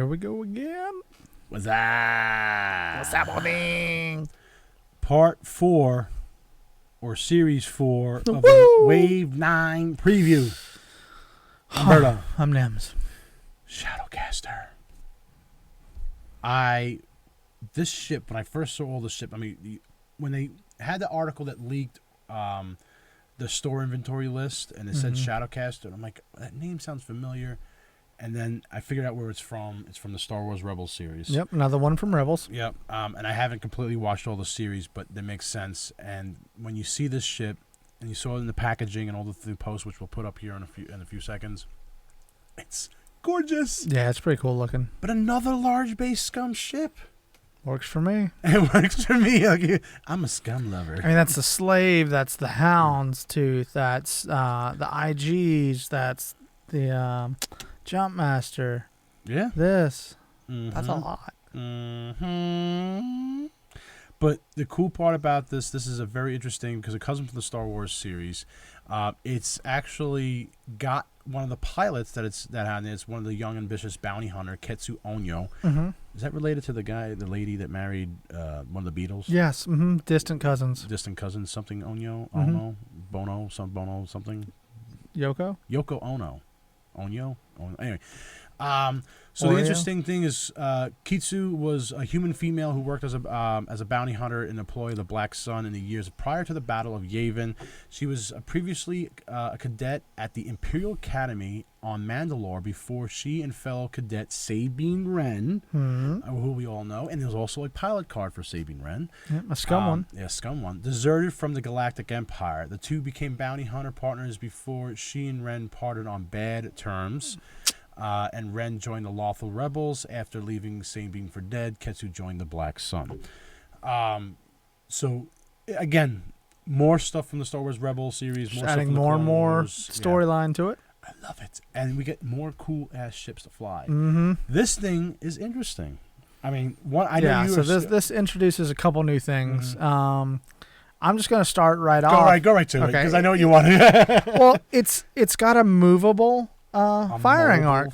we go again. What's that? What's happening? Part 4 or Series 4 of the Woo! Wave 9 preview. Humberto. I'm Nems. Shadowcaster. This ship, when I first saw all the ship, I mean, when they had the article that leaked the store inventory list and it said Shadowcaster, and I'm like, that name sounds familiar. And then I figured out where it's from. It's from the Star Wars Rebels series. Yep, another one from Rebels. Yep. And I haven't completely watched all the series, but that makes sense. And when you see this ship, and you saw it in the packaging and all the posts, which we'll put up here in a few seconds, it's gorgeous. Yeah, it's pretty cool looking. But another large base Scum ship. Works for me. It works for me. Like, I'm a Scum lover. I mean, that's the Slave. That's the Houndstooth. That's the IGs. That's the Jumpmaster. Yeah. This. Mm-hmm. That's a lot. Mm-hmm. But the cool part about this is a very interesting, because it comes from the Star Wars series. It's actually got one of the pilots that had it. It's one of the young ambitious bounty hunter, Ketsu Onyo. Mm-hmm. Is that related to the lady that married one of the Beatles? Yes. Mm-hmm. Distant cousins. Distant cousins, something Onyo, Mm-hmm. Ono, Bono, something. Yoko? Yoko Ono. Onyo? Anyway. So the interesting thing is Ketsu was a human female who worked as a bounty hunter in the employ of the Black Sun in the years prior to the Battle of Yavin. She was previously a cadet at the Imperial Academy on Mandalore before she and fellow cadet Sabine Wren, who we all know, and there was also a pilot card for Sabine Wren. Yeah, a Scum one. Yeah, Scum one. Deserted from the Galactic Empire. The two became bounty hunter partners before she and Wren parted on bad terms. And Wren joined the Lawful Rebels after leaving Sabine for dead. Ketsu joined the Black Sun. So, again, more stuff from the Star Wars Rebels series. Just adding more and more storyline to it. I love it. And we get more cool-ass ships to fly. Mm-hmm. This thing is interesting. I mean, this introduces a couple new things. Mm-hmm. I'm just going to start right off. Go right to it, because I know what you want. Well, it's got a movable firing arc.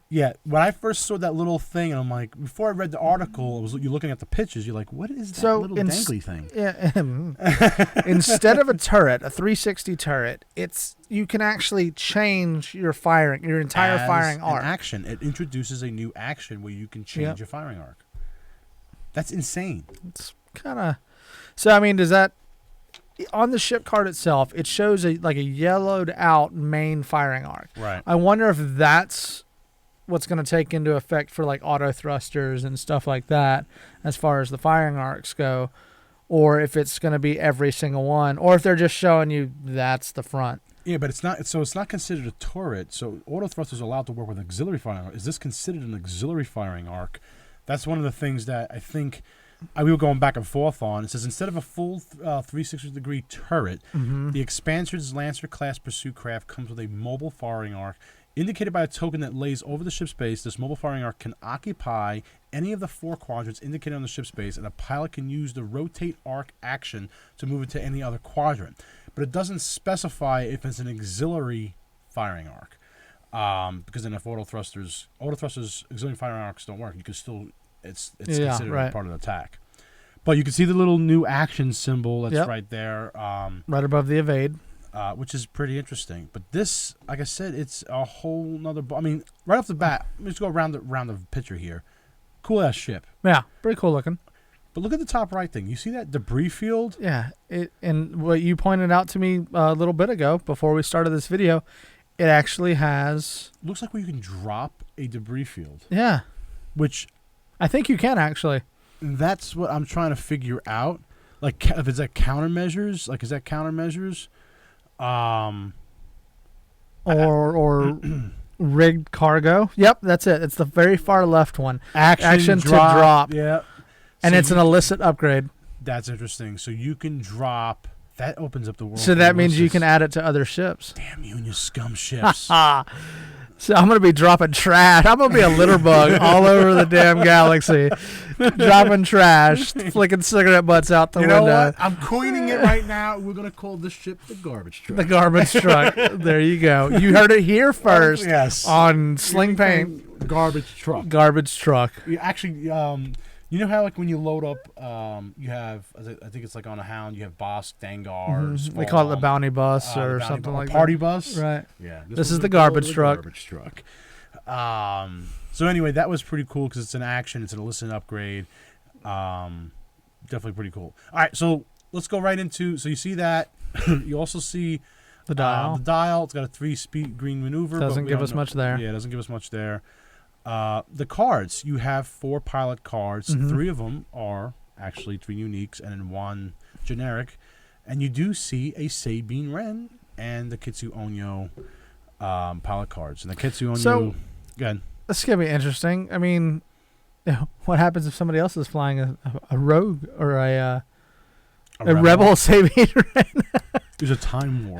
Yeah, when I first saw that little thing, and I'm like, before I read the article, you're looking at the pictures, you're like, what is that little dangly thing? Yeah, instead of a turret, a 360 turret, you can actually change your entire firing arc. Action. It introduces a new action where you can change your firing arc. That's insane. It's kind of. So I mean, does that on the ship card itself? It shows a yellowed out main firing arc. Right. I wonder if that's what's going to take into effect for like auto thrusters and stuff like that as far as the firing arcs go, or if it's going to be every single one, or if they're just showing you that's the front. Yeah, but it's not considered a turret. So auto thrusters are allowed to work with auxiliary firing arc. Is this considered an auxiliary firing arc? That's one of the things that I think we were going back and forth on. It says instead of a full 360-degree turret, the Expansion's Lancer-class pursuit craft comes with a mobile firing arc. Indicated by a token that lays over the ship's base, this mobile firing arc can occupy any of the 4 quadrants indicated on the ship's base, and a pilot can use the rotate arc action to move it to any other quadrant. But it doesn't specify if it's an auxiliary firing arc, because then if auto thrusters auxiliary firing arcs don't work, you can still it's considered part of the attack. But you can see the little new action symbol that's right there, right above the evade. Which is pretty interesting. But this, like I said, it's a whole nother. I mean, right off the bat, let's go around the picture here. Cool ass ship. Yeah, pretty cool looking. But look at the top right thing. You see that debris field? Yeah. And what you pointed out to me a little bit ago, before we started this video, it actually has. Looks like where you can drop a debris field. Yeah. Which, I think you can actually. That's what I'm trying to figure out. Like, if it's countermeasures. Like, is that countermeasures? Or rigged cargo. Yep, that's it. It's the very far left one. Action to drop. Yeah. And so it's an illicit upgrade. That's interesting. So you can drop. That opens up the world. So that means you can add it to other ships. Damn you and your Scum ships. So I'm going to be dropping trash. I'm going to be a litter bug all over the damn galaxy. Dropping trash, flicking cigarette butts out the window. You know what? I'm coining it right now. We're going to call this ship the garbage truck. The garbage truck. There you go. You heard it here first. Yes. On Sling Paint. Garbage truck. Garbage truck. Actually, you know how like when you load up, you have, I think it's like on a Hound, you have Bosk, Dangars. They call it the bounty bus or bounty something like party that. bus. Right. Yeah. This is the garbage truck. Garbage truck. So anyway, that was pretty cool because it's an action. It's an illicit upgrade. Definitely pretty cool. All right, so let's go right into. So you see that. You also see the dial. The dial. It's got a 3-speed green maneuver. Doesn't give us much there. Yeah, it doesn't give us much there. The cards. You have 4 pilot cards. 3 of them are actually 3 uniques and then 1 generic. And you do see a Sabine Wren and the Ketsu Onyo pilot cards. And the Ketsu Onyo. So, again, this is going to be interesting. I mean, what happens if somebody else is flying a rogue or a rebel Sabine Wren? There's a time war.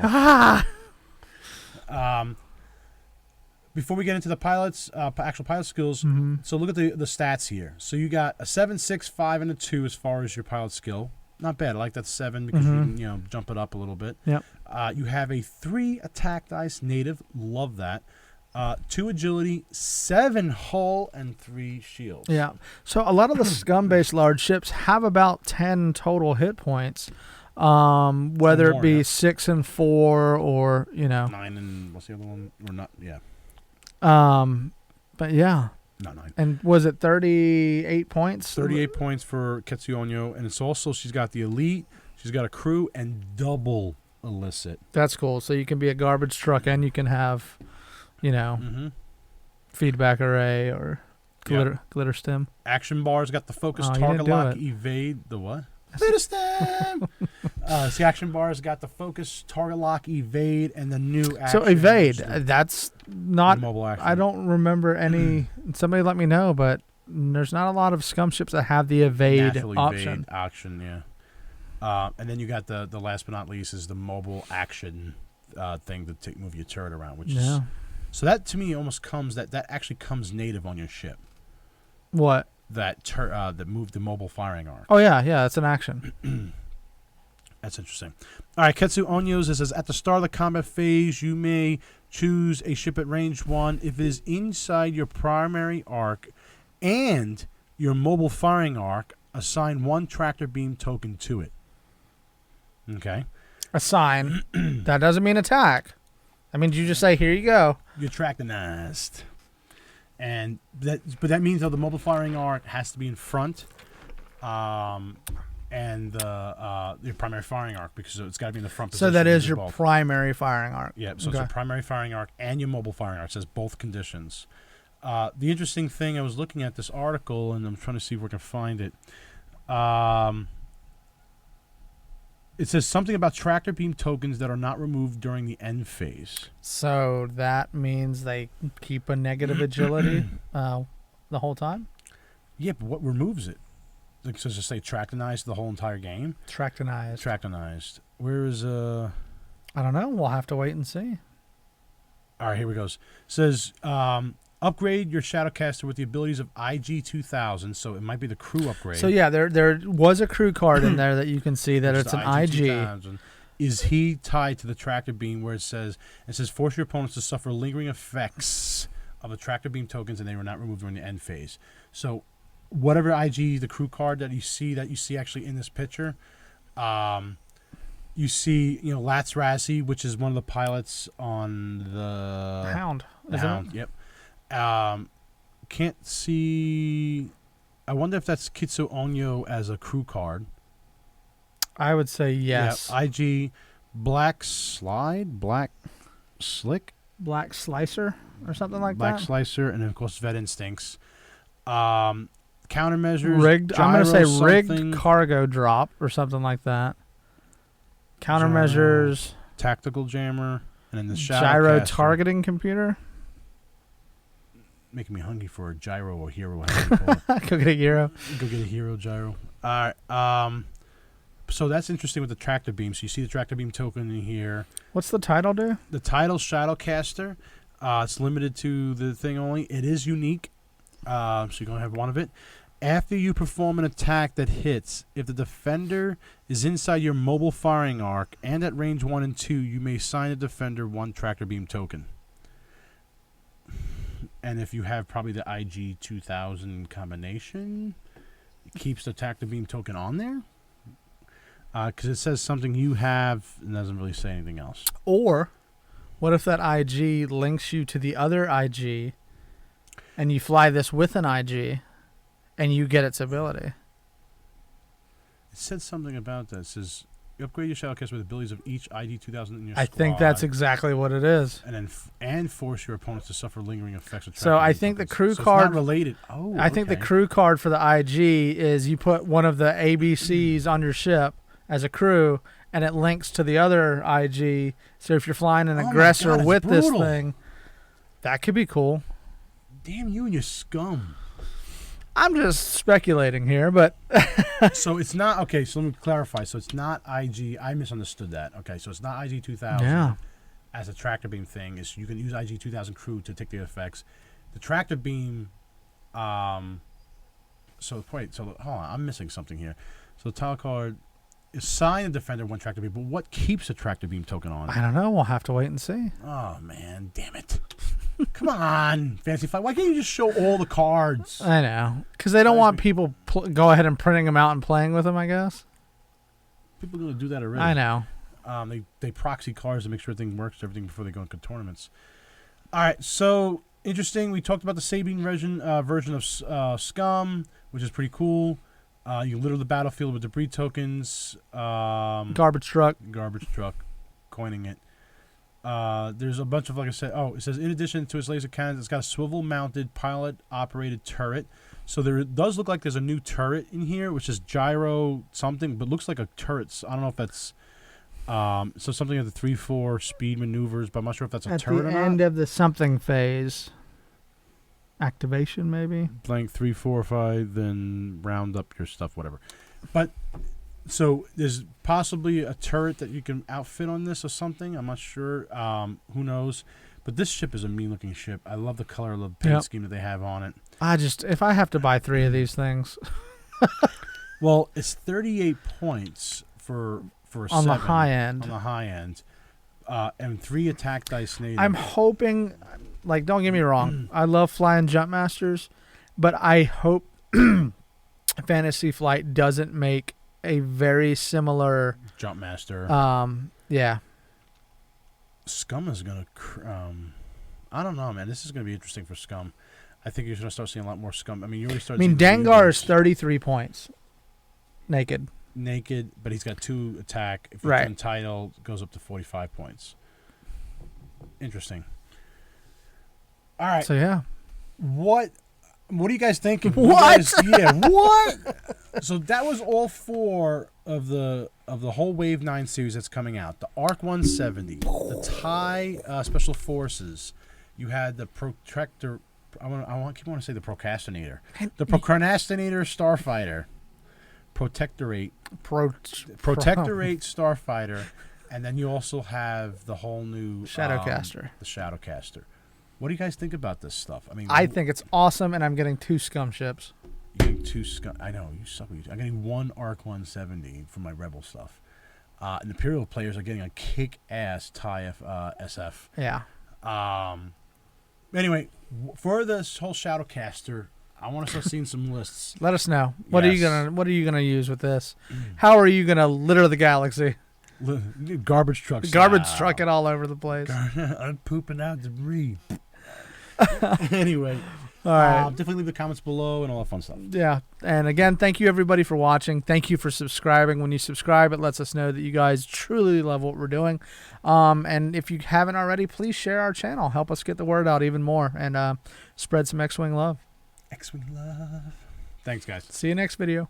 Before we get into the pilots, actual pilot skills, so look at the stats here. So you got a 7, 6, 5, and a 2 as far as your pilot skill. Not bad. I like that 7 because you can jump it up a little bit. Yep. You have a 3 attack dice native. Love that. 2 agility, 7 hull, and 3 shields. Yeah. So a lot of the Scum-based large ships have about 10 total hit points, whether it be 6 and 4 or 9 and what's the other one? Or not? Yeah. But yeah. Not 9. And was it 38 points? 38 points for Ketsu Onyo, and it's also she's got the elite, she's got a crew, and double illicit. That's cool. So you can be a garbage truck and you can have, feedback array or glitter stem. Action bars got the focus, target lock, evade. The what? Glitter stem. The action bars got the focus, target lock, evade, and the new action. So evade, that's not. Mobile action. I don't remember any. Somebody let me know, but there's not a lot of Scum ships that have the evade option. Evade option, yeah. And then you got the last but not least is the mobile action thing to move your turret around, which is. So that to me almost comes that actually comes native on your ship. What? That moved the mobile firing arc. Oh yeah, it's an action. That's interesting. All right, Ketsu Onyo's says at the start of the combat phase, you may choose a ship at range 1 if it is inside your primary arc and your mobile firing arc. Assign 1 tractor beam token to it. Okay. Assign. That doesn't mean attack. That means you just say, here you go. You're tractonized. And but that means though the mobile firing arc has to be in front, and your primary firing arc because it's got to be in the front position. So that is your primary firing arc. Yeah. So it's a primary firing arc and your mobile firing arc. It says both conditions. The interesting thing, I was looking at this article and I'm trying to see if we can find it. It says something about tractor beam tokens that are not removed during the end phase. So that means they keep a negative agility the whole time? Yeah, but what removes it? Like, so just say tractonized the whole entire game? Tractonized. Tractonized. Where is... I don't know. We'll have to wait and see. All right, here we go. It says... upgrade your Shadowcaster with the abilities of IG 2000, so it might be the crew upgrade. So yeah, there was a crew card in there that you can see that it's an IG. 2000. Is he tied to the tractor beam where it says force your opponents to suffer lingering effects of the tractor beam tokens and they were not removed during the end phase. So whatever IG, the crew card that you see actually in this picture, you see, Latts Razzi, which is one of the pilots on the Hound. Hound, yep. Can't see. I wonder if that's Ketsu Onyo as a crew card. I would say yes. Yeah, IG, Black Slide, Black Slick, Black Slicer or something like Black that. Black Slicer, and then of course Vet Instincts. Countermeasures. Rigged. I'm going to say rigged something. cargo drop or something like that. Countermeasures. Tactical jammer, and then the gyro Shadowcaster. targeting computer. Making me hungry for a gyro or hero. Go get a gyro. Go get a hero gyro. All right. So that's interesting with the tractor beam. So you see the tractor beam token in here. What's the title do? The title Shadowcaster. It's limited to the thing only. It is unique, so you're going to have one of it. After you perform an attack that hits, if the defender is inside your mobile firing arc and at range 1 and 2, you may assign the defender 1 tractor beam token. And if you have probably the IG 2000 combination, it keeps the tractor beam token on there. Because it says something you have and doesn't really say anything else. Or what if that IG links you to the other IG and you fly this with an IG and you get its ability? It said something about that. It says you upgrade your Shadowcast with abilities of each ID 2000 in your squad. I think that's exactly what it is. And then and force your opponents to suffer lingering effects of So I think the crew card it's not related. Oh, I think the crew card for the IG is you put one of the ABCs on your ship as a crew, and it links to the other IG. So if you're flying an aggressor with this thing, that could be cool. Damn you and your scum. I'm just speculating here, but so it's not okay. So let me clarify. So it's not IG. I misunderstood that. Okay, so it's not IG 2000 as a tractor beam thing. Is you can use IG 2000 crew to take the effects. The tractor beam. So wait. So hold on. I'm missing something here. So the tile card. Assign a defender 1 tractor beam, but what keeps a tractor beam token on? I don't know. We'll have to wait and see. Oh, man. Damn it. Come on, Fantasy Flight. Why can't you just show all the cards? I know. Because they don't want people go ahead and printing them out and playing with them, I guess. People are going to do that already. I know. They proxy cards to make sure everything works, everything before they go into tournaments. All right, so interesting. We talked about the Sabine version of Scum, which is pretty cool. You litter the battlefield with debris tokens. Garbage truck, coining it. There's a bunch of, like I said, it says in addition to its laser cannons, it's got a swivel-mounted pilot-operated turret. So there does look like there's a new turret in here, which is gyro something, but looks like a turret. I don't know if that's so something of the 3-4 speed maneuvers, but I'm not sure if that's a turret or not. At the end of the something phase. Activation, maybe? Blank 3, 4, 5, then round up your stuff, whatever. But, so there's possibly a turret that you can outfit on this or something. I'm not sure. Who knows? But this ship is a mean-looking ship. I love the color, I love the paint scheme that they have on it. If I have to buy 3 of these things. Well, it's 38 points for a on 7. The high end. On the high end. And 3 attack dice native. I'm hoping, don't get me wrong, I love flying jump masters, but I hope Fantasy Flight doesn't make a very similar jump master. Yeah. Scum is gonna. I don't know, man. This is gonna be interesting for Scum. I think you're gonna start seeing a lot more Scum. I mean, you already started. Dengar is 33 points. Naked, but he's got 2 attack. If you can title, it goes up to 45 points. Interesting. All right. So yeah. What do you guys think? What? What? So that was all 4 of the whole Wave 9 series that's coming out. The Arc 170, the TIE Special Forces. You had the Protector. I keep wanting to say the Procrastinator. The Procrastinator Starfighter. Protectorate Starfighter, and then you also have the whole new Shadowcaster. The Shadowcaster. What do you guys think about this stuff? I mean, I think it's awesome, and I'm getting 2 Scum ships. You're getting 2 Scum. I know you suck. I'm getting 1 Arc 170 for my Rebel stuff. And Imperial players are getting a kick-ass TIE SF. Yeah. Anyway, for this whole Shadowcaster, I want to start seeing some lists. Let us know. What are you gonna use with this? How are you gonna litter the galaxy? Garbage trucks. Truck it all over the place. I'm pooping out debris. Anyway, all right. Definitely leave the comments below and all that fun stuff. Yeah, and again, thank you everybody for watching. Thank you for subscribing. When you subscribe, it lets us know that you guys truly love what we're doing. And if you haven't already, please share our channel. Help us get the word out even more and spread some X-Wing love. X-Wing love. Thanks, guys. See you next video.